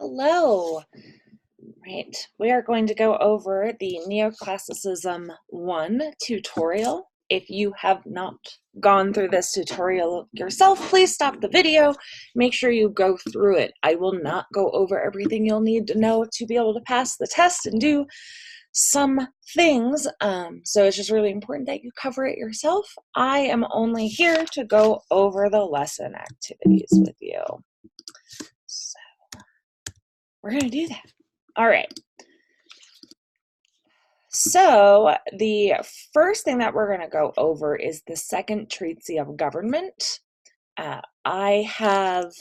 Hello. Right, we are going to go over the Neoclassicism 1 tutorial. If you have not gone through this tutorial yourself, please stop the video. Make sure you go through it. I will not go over everything you'll need to know to be able to pass the test and do some things. So it's just really important that you cover it yourself. I am only here to go over the lesson activities with you. So we're going to do that. All right. So the first thing that we're going to go over is the second treatise of government. I have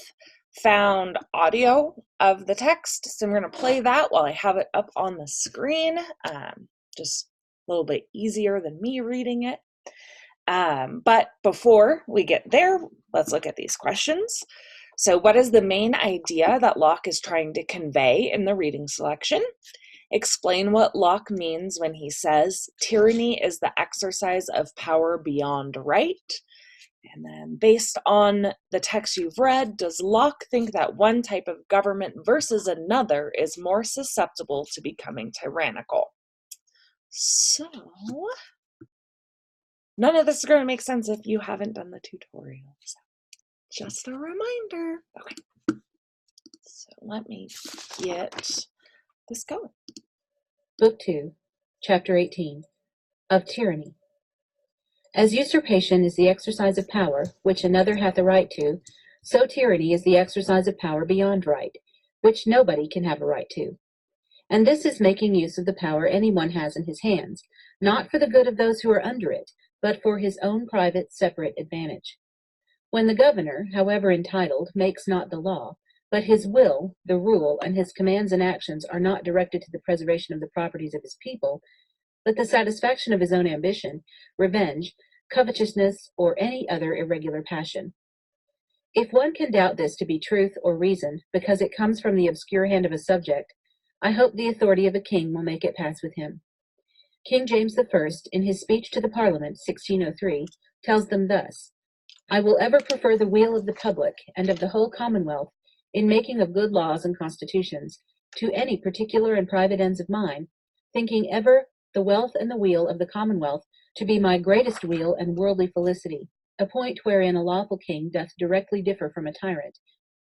found audio of the text, so I'm going to play that while I have it up on the screen. Just a little bit easier than me reading it. But before we get there, let's look at these questions. So what is the main idea that Locke is trying to convey in the reading selection? Explain what Locke means when he says, tyranny is the exercise of power beyond right. And then based on the text you've read, does Locke think that one type of government versus another is more susceptible to becoming tyrannical? So, none of this is going to make sense if you haven't done the tutorial. So just a reminder. Okay, so let me get this going. Book 2, Chapter 18, of Tyranny. As usurpation is the exercise of power, which another hath a right to, so tyranny is the exercise of power beyond right, which nobody can have a right to. And this is making use of the power any one has in his hands, not for the good of those who are under it, but for his own private, separate advantage. When the governor, however entitled, makes not the law, but his will, the rule, and his commands and actions are not directed to the preservation of the properties of his people, but the satisfaction of his own ambition, revenge, covetousness, or any other irregular passion. If one can doubt this to be truth or reason, because it comes from the obscure hand of a subject, I hope the authority of a king will make it pass with him. King James I, in his speech to the Parliament, 1603, tells them thus, I will ever prefer the weal of the public and of the whole commonwealth in making of good laws and constitutions to any particular and private ends of mine, thinking ever the wealth and the weal of the commonwealth to be my greatest weal and worldly felicity, a point wherein a lawful king doth directly differ from a tyrant.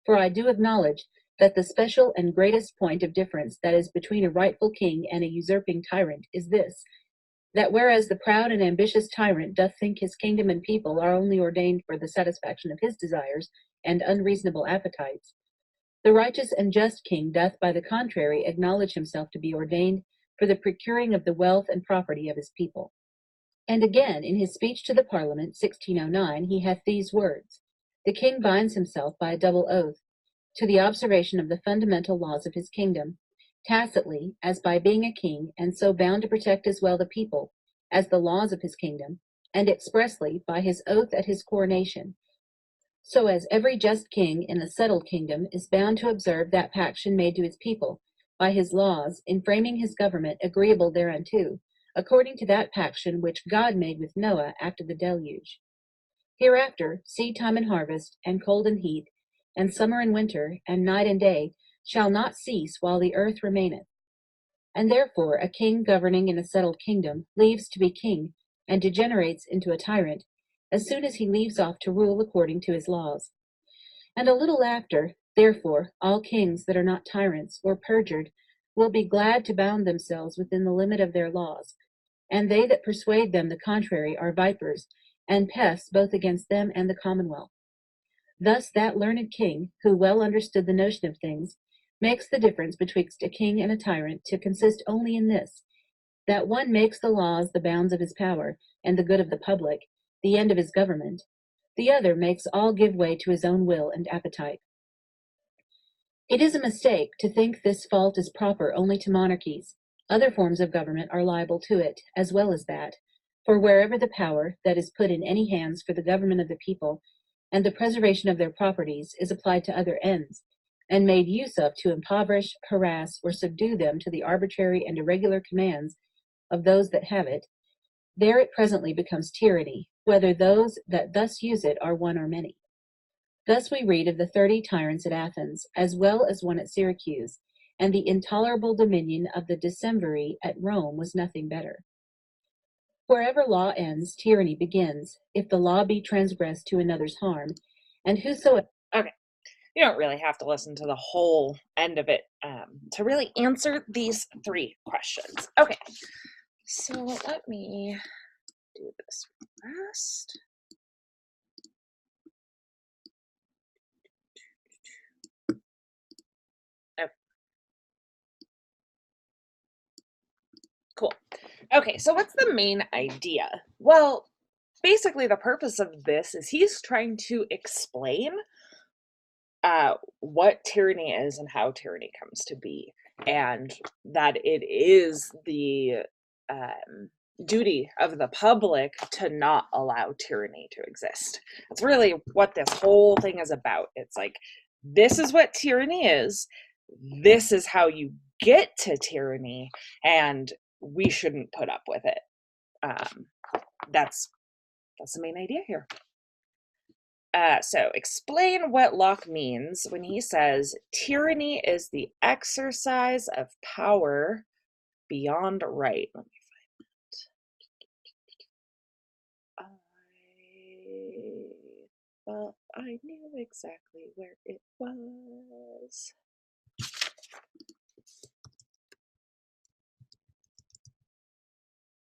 For I do acknowledge that the special and greatest point of difference that is between a rightful king and a usurping tyrant is this, that whereas the proud and ambitious tyrant doth think his kingdom and people are only ordained for the satisfaction of his desires and unreasonable appetites, the righteous and just king doth by the contrary acknowledge himself to be ordained for the procuring of the wealth and property of his people. And again, in his speech to the Parliament, 1609, he hath these words, the king binds himself by a double oath to the observation of the fundamental laws of his kingdom, tacitly, as by being a king, and so bound to protect as well the people as the laws of his kingdom, and expressly by his oath at his coronation, so as every just king in a settled kingdom is bound to observe that paction made to his people by his laws in framing his government agreeable thereunto, according to that paction which God made with Noah after the deluge. Hereafter, seed time and harvest, and cold and heat, and summer and winter, and night and day, shall not cease while the earth remaineth. And therefore a king governing in a settled kingdom leaves to be king, and degenerates into a tyrant, as soon as he leaves off to rule according to his laws. And a little after, therefore, all kings that are not tyrants or perjured will be glad to bound themselves within the limit of their laws, and they that persuade them the contrary are vipers, and pests both against them and the commonwealth. Thus that learned king, who well understood the notion of things, makes the difference betwixt a king and a tyrant to consist only in this, that one makes the laws the bounds of his power, and the good of the public, the end of his government, the other makes all give way to his own will and appetite. It is a mistake to think this fault is proper only to monarchies. Other forms of government are liable to it, as well as that, for wherever the power that is put in any hands for the government of the people and the preservation of their properties is applied to other ends, and made use of to impoverish, harass, or subdue them to the arbitrary and irregular commands of those that have it, there it presently becomes tyranny, whether those that thus use it are one or many. Thus we read of the 30 tyrants at Athens, as well as one at Syracuse, and the intolerable dominion of the decemviri at Rome was nothing better. Wherever law ends, tyranny begins, if the law be transgressed to another's harm, and whosoever... Okay, you don't really have to listen to the whole end of it to really answer these 3 questions. Okay, so let me do this fast. Okay, cool. Okay, so what's the main idea? Well, basically the purpose of this is he's trying to explain what tyranny is and how tyranny comes to be, and that it is the duty of the public to not allow tyranny to exist. That's really what this whole thing is about. It's like, this is what tyranny is, this is how you get to tyranny, and we shouldn't put up with it. That's the main idea here. So explain what Locke means when he says tyranny is the exercise of power beyond right. Let me find it. I thought I knew exactly where it was.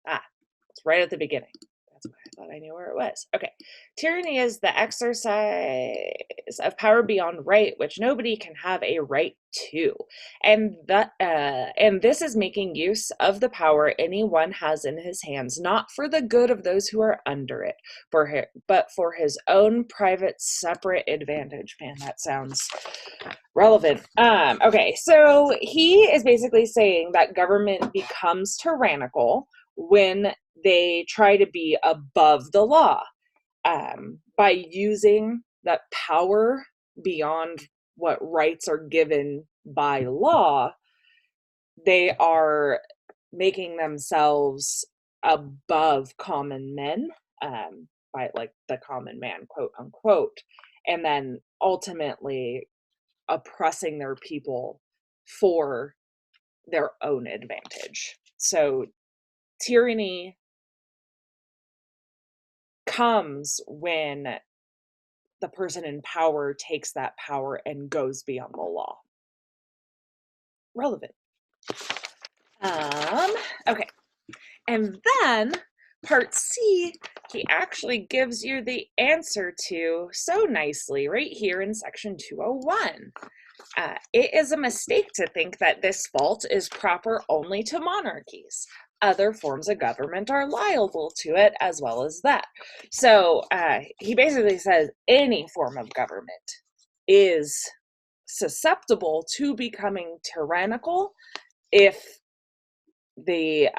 Ah, it's right at the beginning. That's why I thought I knew where it was. Okay. Tyranny is the exercise of power beyond right, which nobody can have a right to. And this is making use of the power anyone has in his hands, not for the good of those who are under it, but for his own private, separate advantage. Man, that sounds relevant. Okay, so he is basically saying that government becomes tyrannical when they try to be above the law, by using that power beyond what rights are given by law. They are making themselves above common men, by like the common man, quote unquote, and then ultimately oppressing their people for their own advantage. So tyranny comes when the person in power takes that power and goes beyond the law. Relevant. Okay. And then part C, he actually gives you the answer to so nicely right here in section 201. It is a mistake to think that this fault is proper only to monarchies. Other forms of government are liable to it as well as that. So he basically says any form of government is susceptible to becoming tyrannical if the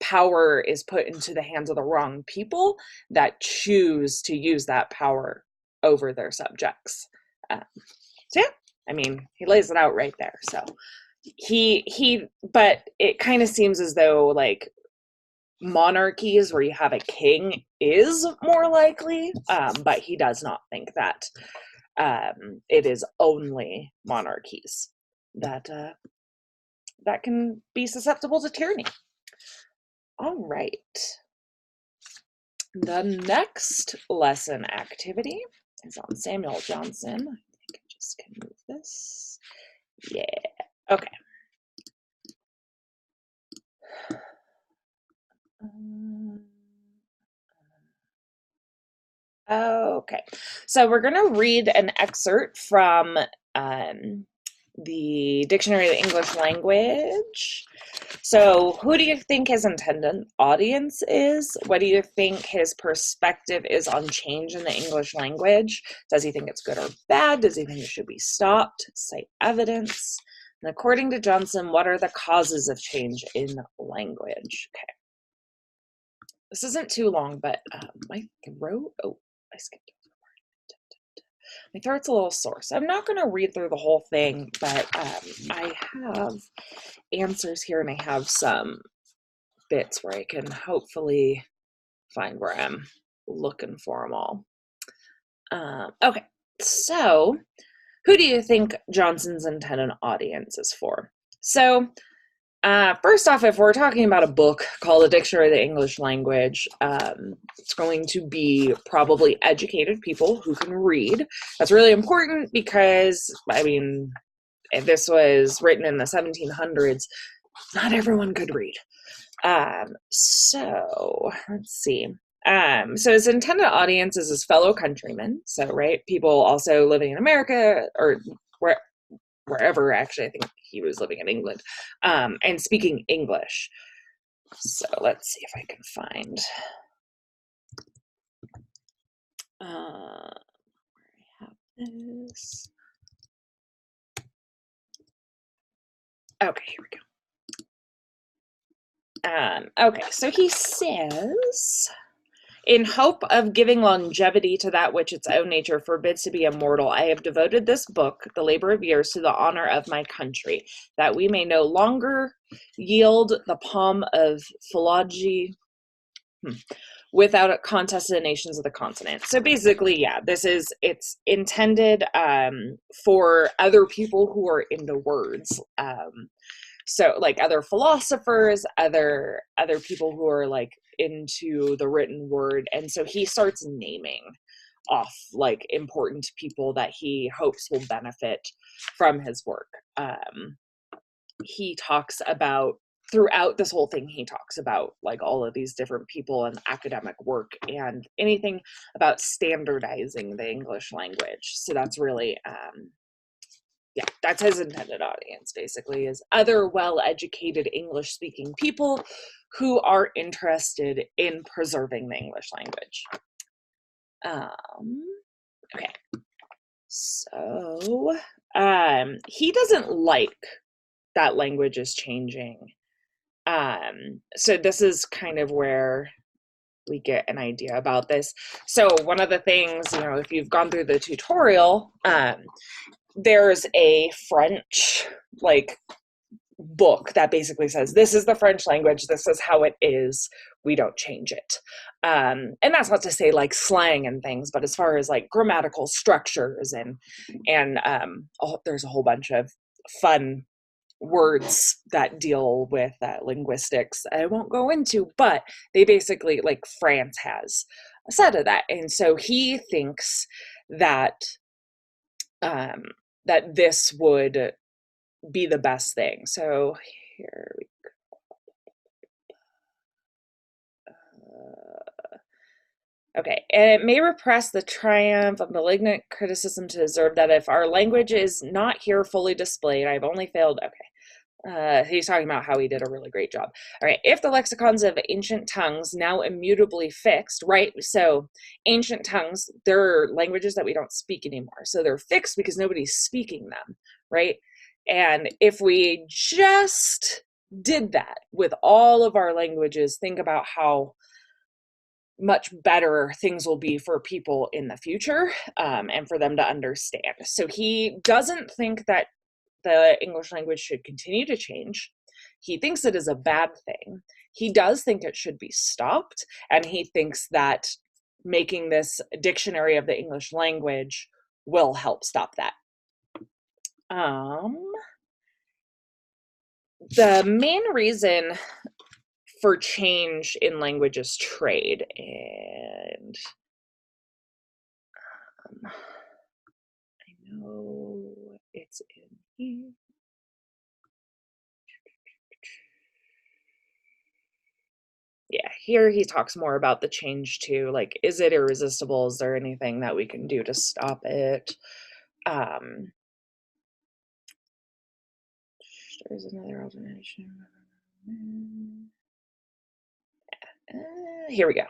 power is put into the hands of the wrong people that choose to use that power over their subjects. So yeah, I mean, he lays it out right there. So but it kind of seems as though like monarchies where you have a king is more likely, but he does not think that it is only monarchies that that can be susceptible to tyranny. All right. The next lesson activity is on Samuel Johnson. I think I just can move this. Yeah. Okay. Okay. So we're going to read an excerpt from the Dictionary of the English Language. So who do you think his intended audience is? What do you think his perspective is on change in the English language? Does he think it's good or bad? Does he think it should be stopped? Cite evidence. And according to Johnson, what are the causes of change in language? Okay. This isn't too long, but my throat, I skipped over part. My throat's a little sore, so I'm not going to read through the whole thing, but I have answers here and I have some bits where I can hopefully find where I'm looking for them all. Okay, So, who do you think Johnson's intended audience is for? So, first off, if we're talking about a book called A Dictionary of the English Language, it's going to be probably educated people who can read. That's really important because, I mean, if this was written in the 1700s, not everyone could read. So let's see. So his intended audience is his fellow countrymen. So, right, people also living in America or wherever, actually, I think he was living in England, and speaking English. So let's see if I can find where I have this. Okay, here we go. Okay, so he says, in hope of giving longevity to that which its own nature forbids to be immortal, I have devoted this book, the labor of years, to the honor of my country, that we may no longer yield the palm of philology without a contest to the nations of the continent. So basically, yeah, it's intended for other people who are into words. So like other philosophers, other people who are like into the written word. And so he starts naming off like important people that he hopes will benefit from his work. He talks about, throughout this whole thing, he talks about like all of these different people and academic work and anything about standardizing the English language. So that's really yeah, that's his intended audience, basically, is other well-educated English-speaking people who are interested in preserving the English language. Okay, so he doesn't like that language is changing. So this is kind of where we get an idea about this. So one of the things, if you've gone through the tutorial, there's a French like book that basically says, this is the French language, this is how it is, we don't change it. And that's not to say like slang and things, but as far as like grammatical structures and there's a whole bunch of fun words that deal with linguistics I won't go into, but they basically, like, France has a set of that. And so he thinks that that this would be the best thing. So here we okay, and it may repress the triumph of malignant criticism to observe that if our language is not here fully displayed, I've only failed. Okay. He's talking about how he did a really great job. All right, if the lexicons of ancient tongues now immutably fixed, right? So ancient tongues, they're languages that we don't speak anymore. So they're fixed because nobody's speaking them, right? And if we just did that with all of our languages, think about how much better things will be for people in the future, and for them to understand. So he doesn't think that the English language should continue to change. He thinks it is a bad thing. He does think it should be stopped, and he thinks that making this dictionary of the English language will help stop that. The main reason for change in language is trade, and I know it's in here. Yeah, here he talks more about the change too. Like, is it irresistible? Is there anything that we can do to stop it? There's another alternation. Here we go.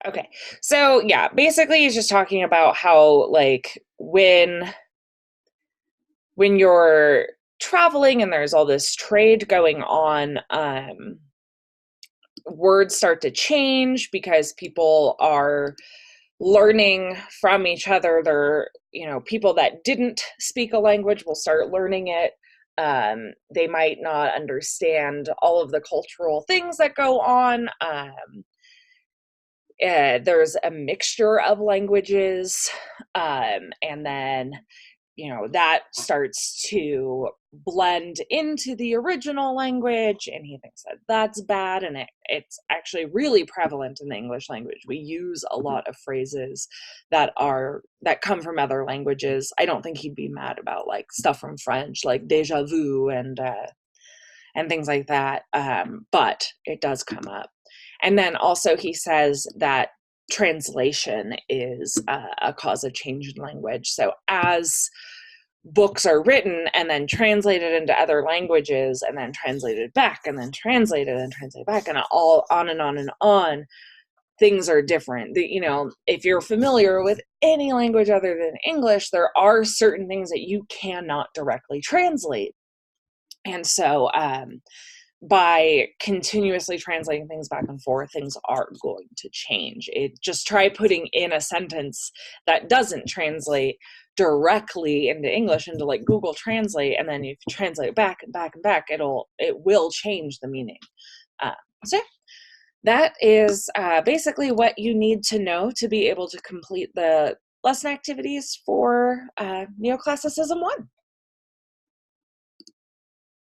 Okay, so yeah, basically he's just talking about how, like, when you're traveling and there's all this trade going on, words start to change because people are learning from each other. They're, people that didn't speak a language will start learning it. They might not understand all of the cultural things that go on. There's a mixture of languages, and then that starts to blend into the original language, and he thinks that that's bad, and it's actually really prevalent in the English language. We use a lot of phrases that come from other languages. I don't think he'd be mad about like stuff from French, like déjà vu and things like that, but it does come up. And then also he says that translation is a cause of change in language. So as books are written and then translated into other languages and then translated back and then translated and translated back and all on and on and on, things are different. If you're familiar with any language other than English, there are certain things that you cannot directly translate. And so by continuously translating things back and forth, things are going to change. Just try putting in a sentence that doesn't translate directly into English into like Google Translate, and then if you translate it back and back and back, it will change the meaning. So that is basically what you need to know to be able to complete the lesson activities for Neoclassicism 1.